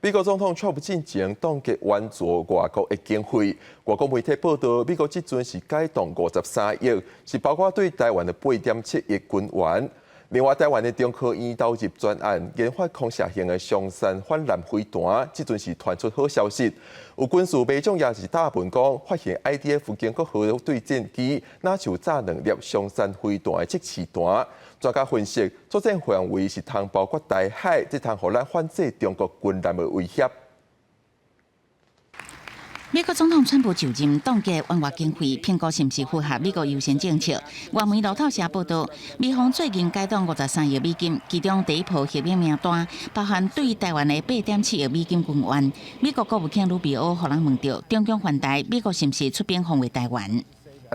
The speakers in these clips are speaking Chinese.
美国总统川普进前冻结援助外国的经费，外国媒体报道，美国即阵是改动53亿，是包括对台湾的8.7亿军援。另外，台湾的中科院导入专案，研发空射型的双山反舰飞弹，即阵是传出好消息。有军事迷将也是大盘讲，发现 IDF 经过核对战机，哪像炸2粒双山飞弹的即时弹。专家分析，作战范围是通包括台海，即通互咱反制中国军舰的威胁。美国总统川普就任冻结援外经费，评估是毋是符合美国优先政策。外媒路透社报道，美方最近改动53亿美金，其中第一波协议名单包含对台湾的8.7亿美金军援。美国国务卿鲁比欧互人问到，中共反台，美国是毋是出兵防卫台湾？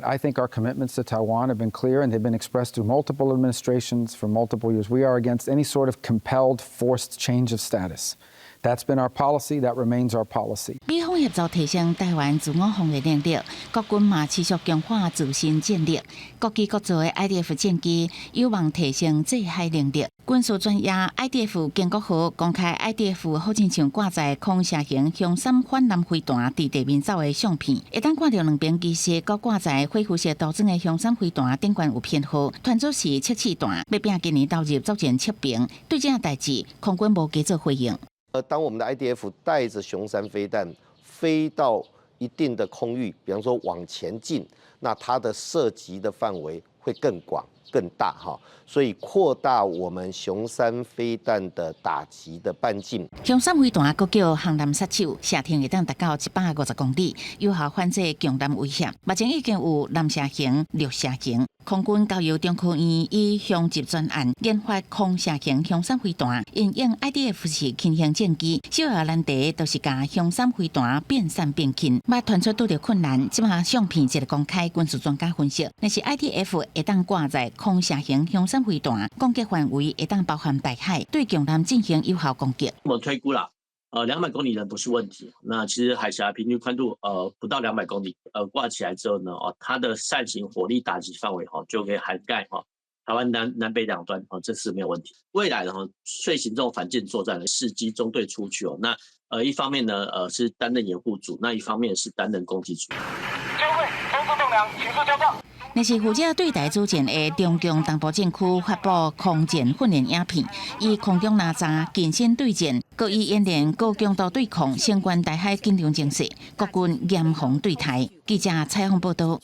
I think our commitments to Taiwan have been clear and they've been expressed through multiple administrations for multiple years. We are against any sort of compelled, forced change of status. That's been our policy. That remains our policy. 美方协助提升台湾自我防卫能力，国军嘛持续强化自身战力。各机各造的 IDF 战机有望提升制海能力。军事专业 IDF 建国号公开 IDF 好亲像挂在空射型雄三反舰飞弹伫地面走的相片，会当看到两边机械搁挂在恢复式导装的雄三飞弹顶悬有编号，传出是测试弹，要拼今年投入作战测评。对这样代志，空军无加做回应。 当我们的 IDF 带着雄三飞弹飞到一定的空域，比方说往前进，那它的射击的范围会更广、更大哈，所以扩大我们雄三飞弹的打击的半径。雄三飞弹佫叫航弹杀手，射程会当达到150公里，有效反制强弹威胁。目前已经有蓝射型、绿射型。 空军交由中科院以雄击专案研发空射型雄三飞弹，因应 IDF 是轻型战机，首要难题都是将雄三飞弹变散变轻，捌传出拄着困难。即马相片一个公开，军事专家分析，若是 IDF 会当挂在空射型雄三飞弹，攻击范围会当包含台海，对强舰进行有效攻击。我们推估啦。 200公里人不是问题。那其实海峡平均宽度不到200公里，挂起来之后呢，它的扇形火力打击范围就可以涵盖台湾南北两端这是没有问题。未来遂行这种反舰作战的伺机中队出去那一方面呢是担任掩护组，那一方面是担任攻击组。就位，分数栋梁，请速交报。 若是负责对台组建的中共东部战区发布空战训练影片，以空中哪吒近身对战，各以演练高强度对抗，相关台海紧张情势，国军严防对台。记者采访报道。